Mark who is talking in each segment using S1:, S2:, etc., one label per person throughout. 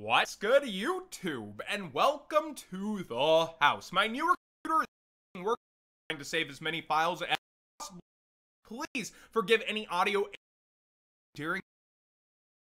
S1: What's good, YouTube? And welcome to the house. My newer computer is working, trying to save as many files as possible. Please forgive any audio during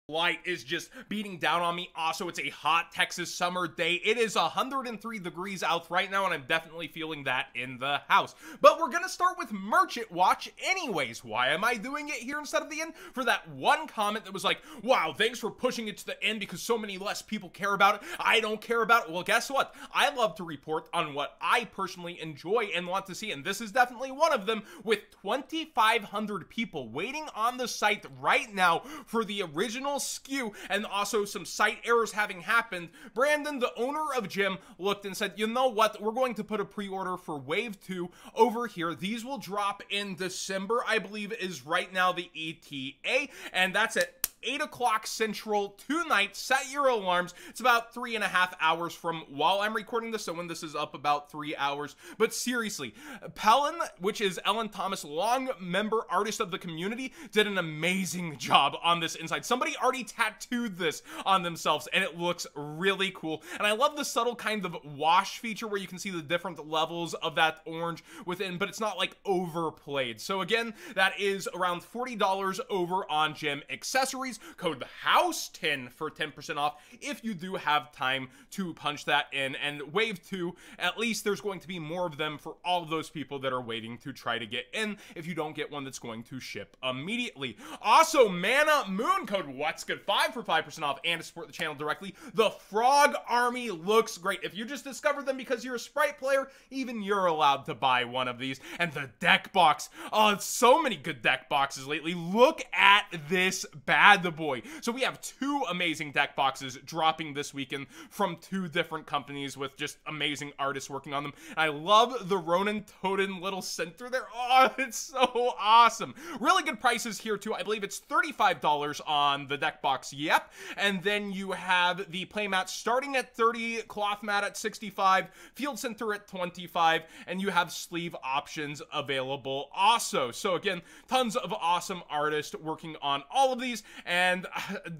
S1: light is just beating down on me. Also, it's a hot Texas summer day. It is 103 degrees out right now, and I'm definitely feeling that in the house. But we're gonna start with Merchant Watch anyways. Why am I doing it here instead of the end? For that one comment that was like, wow, thanks for pushing it to the end because so many less people care about it. I don't care about it. Well, guess what? I love to report on what I personally enjoy and want to see, and this is definitely one of them, with 2,500 people waiting on the site right now for the original SKU, and also some site errors having happened. Brandon, the owner of Gym, looked and said, you know what, we're going to put a pre-order for Wave 2 over here. These will drop in December, I believe is right now the ETA, and that's at 8 o'clock Central tonight. Set your alarms. It's about 3.5 hours from while I'm recording this, so when this is up, about 3 hours. But seriously, Pelin, which is Ellen Thomas, long member artist of the community, did an amazing job on this inside. Somebody already tattooed this on themselves, and it looks really cool. And I love the subtle kind of wash feature where you can see the different levels of that orange within, but it's not like overplayed. So again, that is around $40 over on Gym Accessories. Code HOUSE10 for 10% off if you do have time to punch that in. And Wave 2, at least there's going to be more of them for all of those people that are waiting to try to get in if you don't get one that's going to ship immediately. Also, Mana Moon, code What's Good 5 for 5% off and to support the channel directly. The Frog Army looks great. If you just discovered them because you're a Sprite player, even you're allowed to buy one of these. And the deck box, oh, so many good deck boxes lately. Look at this bad boy. So we have two amazing deck boxes dropping this weekend from two different companies with just amazing artists working on them. I love the Ronin Totem little center there. Oh, it's so awesome. Really good prices here too. I believe it's $35 on the deck box. Yep. And then you have the playmat starting at 30, cloth mat at 65, field center at 25, and you have sleeve options available also. So again, tons of awesome artists working on all of these, and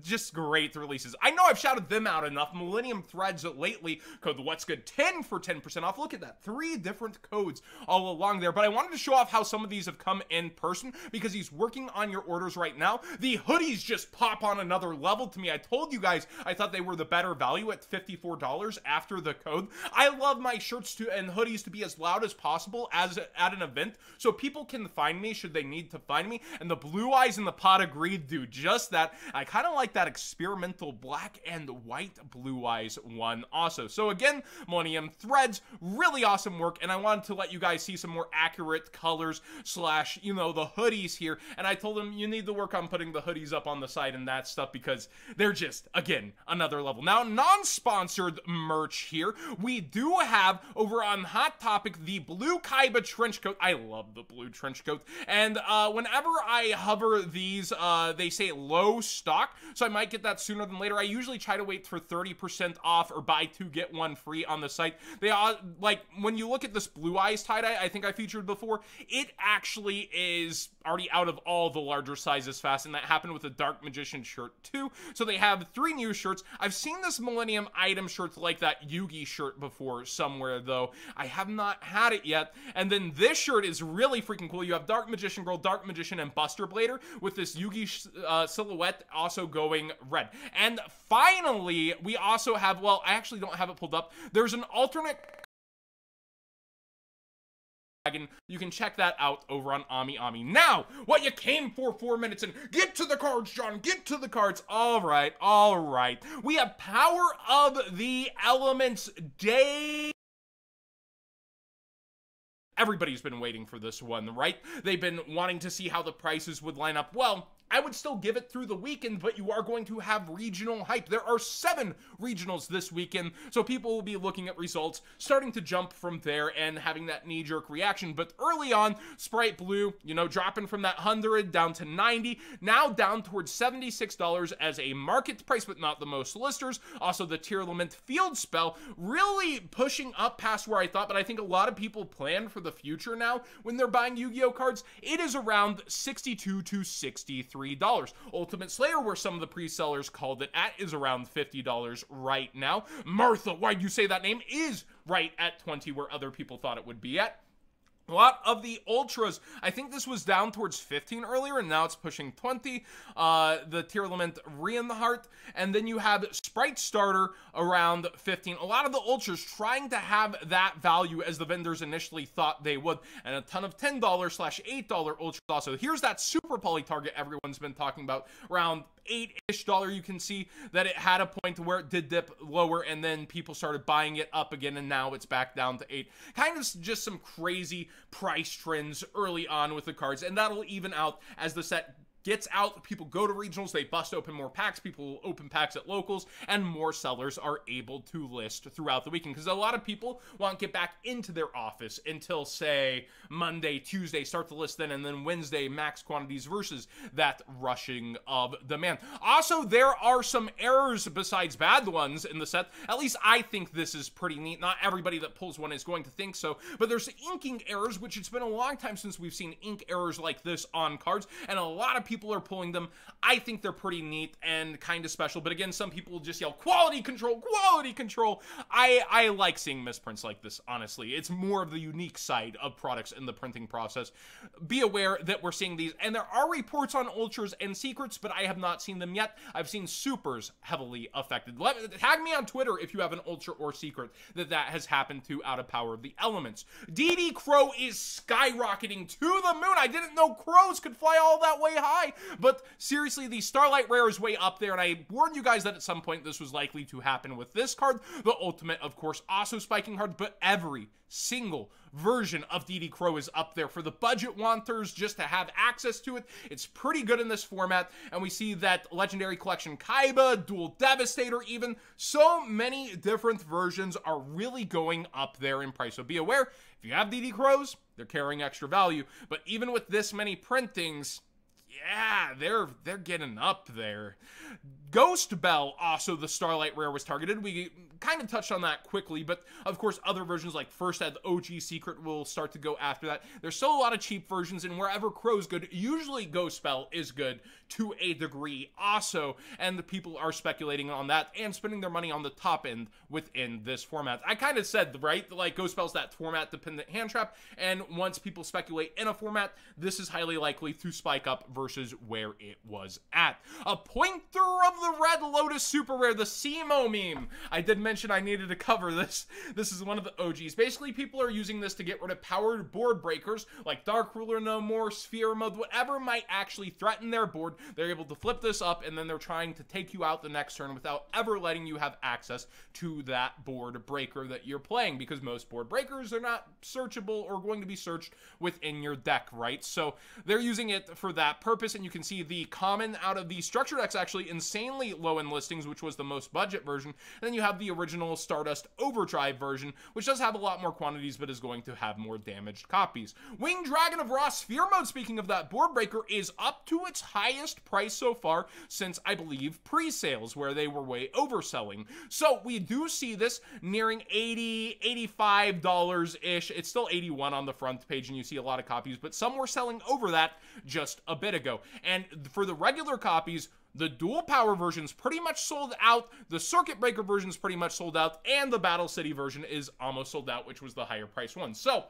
S1: just great releases. I know I've shouted them out enough. Millennium Threads lately, code What's Good 10 for 10% off. Look at that, 3 different codes all along there. But I wanted to show off how some of these have come in person because he's working on your orders right now. The hoodies just pop on another level to me. I told you guys I thought they were the better value at $54 after the code. I love my shirts and hoodies to be as loud as possible as at an event, so people can find me should they need to find me. And the Blue Eyes and the Pot agreed do just that. I kind of like that experimental black and white Blue Eyes one also. So again, Millennium Threads, really awesome work, and I wanted to let you guys see some more accurate colors slash, you know, the hoodies here. And I told them you need to work on putting the hoodies up on the side and that stuff because they're just, again, another level. Now, non-sponsored merch here, we do have over on Hot Topic the blue Kaiba trench coat. I love the blue trench coat, and whenever I hover these, they say low stock, so I might get that sooner than later. I usually try to wait for 30% off or buy 2 get 1 free on the site. They are like, when you look at this Blue Eyes tie-dye I think I featured before, it actually is already out of all the larger sizes fast, and that happened with the Dark Magician shirt too. So they have 3 new shirts. I've seen this Millennium item shirt like that Yugi shirt before somewhere though. I have not had it yet. And then this shirt is really freaking cool. You have Dark Magician Girl, Dark Magician, and Buster Blader with this Yugi silhouette also going red. And finally, we also have, well, I actually don't have it pulled up. There's an alternate. You can check that out over on Ami Ami. Now, what you came for 4 minutes and get to the cards, John, get to the cards. All right. We have Power of the Elements Day. Everybody's been waiting for this one, right? They've been wanting to see how the prices would line up. Well, I would still give it through the weekend, but you are going to have regional hype. There are 7 regionals this weekend, so people will be looking at results, starting to jump from there and having that knee-jerk reaction. But early on, Sprite Blue, you know, dropping from that 100 down to 90, now down towards $76 as a market price, but not the most listers. Also, the Tier Lament Field Spell really pushing up past where I thought, but I think a lot of people plan for the future now when they're buying Yu-Gi-Oh cards. It is around 62 to 63. $43. Ultimate Slayer, where some of the pre-sellers called it at, is around $50 right now. Martha, why'd you say that name, is right at $20 where other people thought it would be at. A lot of the Ultras, I think this was down towards 15 earlier, and now it's pushing 20. The Tier Lament Re in the Heart, and then you have Sprite Starter around 15. A lot of the Ultras trying to have that value as the vendors initially thought they would, and a ton of $10/$8 Ultras also. Here's that Super Poly target everyone's been talking about, around $8-ish. You can see that it had a point where it did dip lower, and then people started buying it up again, and now it's back down to 8. Kind of just some crazy price trends early on with the cards, and that'll even out as the set gets out. People go to regionals, they bust open more packs, people open packs at locals, and more sellers are able to list throughout the weekend, because a lot of people won't get back into their office until, say, Monday, Tuesday, start to list then, and then Wednesday, max quantities versus that rushing of demand. Also, there are some errors besides bad ones in the set. At least I think this is pretty neat. Not everybody that pulls one is going to think so, but there's inking errors, which it's been a long time since we've seen ink errors like this on cards, and a lot of people are pulling them. I think they're pretty neat and kind of special, but again, some people will just yell quality control, quality control. I like seeing misprints like this, honestly. It's more of the unique side of products in the printing process. Be aware that we're seeing these, and there are reports on Ultras and Secrets, but I have not seen them yet. I've seen Supers heavily affected. Tag me on Twitter if you have an Ultra or Secret that has happened to out of Power of the Elements. DD Crow is skyrocketing to the moon. I didn't know crows could fly all that way high. But seriously, the Starlight Rare is way up there, and I warned you guys that at some point this was likely to happen with this card. The Ultimate, of course, also spiking hard, but every single version of DD Crow is up there for the budget wanters just to have access to it. It's pretty good in this format, and we see that Legendary Collection Kaiba, Dual Devastator even, so many different versions are really going up there in price. So be aware, if you have DD Crows, they're carrying extra value, but even with this many printings, yeah, they're getting up there. Ghost Bell, also the Starlight Rare, was targeted. We kind of touched on that quickly, but of course other versions like First Ed, OG Secret will start to go after that. There's still a lot of cheap versions, and wherever Crow's good, usually Ghost Bell is good to a degree also, and the people are speculating on that and spending their money on the top end within this format. I kind of said, right, like Ghost Bell's that format dependent hand trap, and once people speculate in a format, this is highly likely to spike up versus where it was at. A pointer of the Red Lotus Super Rare, the Simo meme. I did mention I needed to cover this. This is one of the OGs. Basically, people are using this to get rid of powered board breakers like Dark Ruler No More, Sphere Mode, whatever might actually threaten their board. They're able to flip this up, and then they're trying to take you out the next turn without ever letting you have access to that board breaker that you're playing, because most board breakers are not searchable or going to be searched within your deck, right? So they're using it for that purpose, and you can see the common out of the structure decks actually insanely low in listings, which was the most budget version. And then you have the original Stardust Overdrive version, which does have a lot more quantities, but is going to have more damaged copies. Winged Dragon of Ra Sphere Mode, speaking of that board breaker, is up to its highest price so far since, I believe, pre-sales, where they were way overselling. So we do see this nearing $80, $85-ish. It's still $81 on the front page, and you see a lot of copies, but some were selling over that just a bit ago. And for the regular copies, the dual power version's pretty much sold out, the circuit breaker version's pretty much sold out, and the Battle City version is almost sold out, which was the higher price one. So,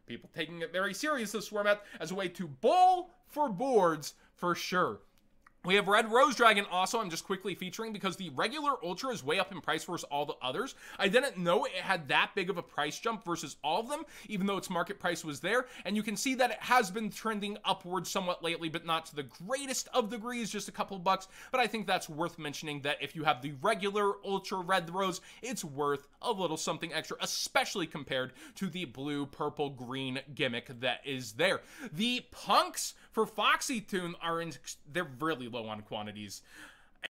S1: people taking it very serious, this format, as a way to bowl for boards for sure. We have Red Rose Dragon also, I'm just quickly featuring because the regular Ultra is way up in price versus all the others. I didn't know it had that big of a price jump versus all of them, even though its market price was there. And you can see that it has been trending upwards somewhat lately, but not to the greatest of degrees, just a couple bucks. But I think that's worth mentioning that if you have the regular Ultra Red Rose, it's worth a little something extra, especially compared to the blue, purple, green gimmick that is there. The Punks for Foxy Tune they're really low on quantities.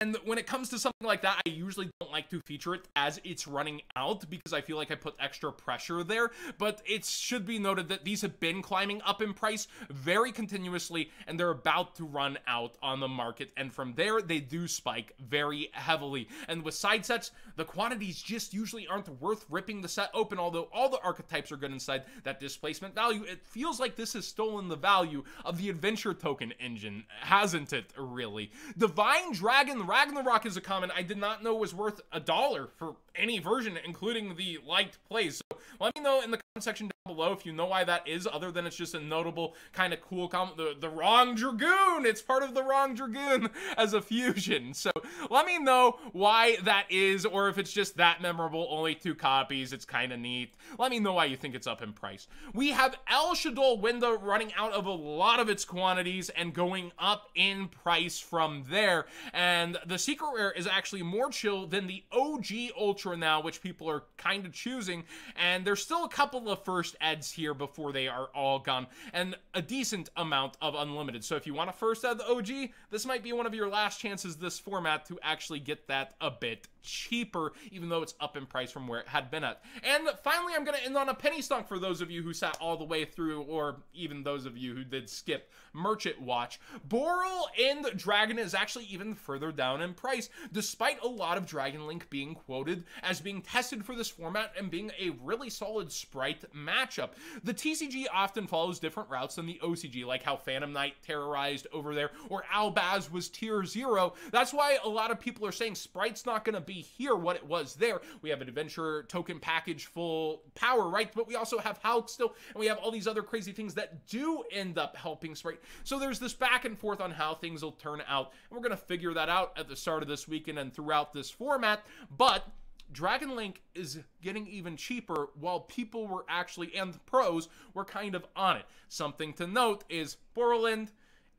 S1: And when it comes to something like that, I usually don't like to feature it as it's running out because I feel like I put extra pressure there. But it should be noted that these have been climbing up in price very continuously, and they're about to run out on the market. And from there, they do spike very heavily. And with side sets, the quantities just usually aren't worth ripping the set open, although all the archetypes are good inside that displacement value. It feels like this has stolen the value of the adventure token engine, hasn't it, really? Divine Dragon Ragnarok is a common I did not know was worth $1 for any version, including the liked plays. So let me know in the comment section down below if you know why that is, other than it's just a notable kind of cool comment. The Wrong Dragoon, it's part of the Wrong Dragoon as a fusion. So let me know why that is, or if it's just that memorable, only 2 copies, it's kind of neat. Let me know why you think it's up in price. We have El Shadol Window running out of a lot of its quantities and going up in price from there. And the secret rare is actually more chill than the OG Ultra now, which people are kind of choosing. And there's still a couple of first eds here before they are all gone, and a decent amount of unlimited. So if you want to first ed the OG, this might be one of your last chances this format to actually get that a bit cheaper, even though it's up in price from where it had been at. And finally, I'm going to end on a penny stock for those of you who sat all the way through, or even those of you who did skip Merchant Watch. Boral and Dragon is actually even further down in price, despite a lot of Dragon Link being quoted as being tested for this format and being a really solid sprite matchup. The TCG often follows different routes than the OCG, like how Phantom Knight terrorized over there, or Albaz was tier 0. That's why a lot of people are saying Sprite's not going to be here what it was there. We have an adventure token package full power, right? But we also have Hulk still, and we have all these other crazy things that do end up helping Sprite. So there's this back and forth on how things will turn out, and we're going to figure that out at the start of this weekend and throughout this format. But Dragon Link is getting even cheaper while people were actually, and the pros were kind of on it. Something to note is Borland,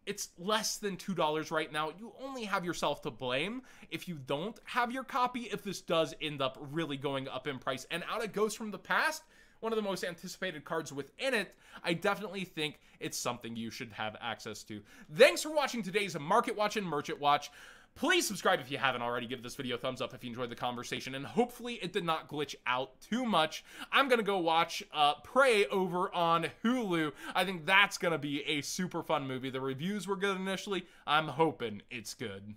S1: it's less than $2 right now. You only have yourself to blame if you don't have your copy, if this does end up really going up in price. And out it goes from the past, one of the most anticipated cards within it. I definitely think it's something you should have access to. Thanks for watching today's Market Watch and Merchant Watch. Please subscribe if you haven't already. Give this video a thumbs up if you enjoyed the conversation, and hopefully it did not glitch out too much. I'm gonna go watch Prey over on Hulu. I think that's gonna be a super fun movie. The reviews were good initially. I'm hoping it's good.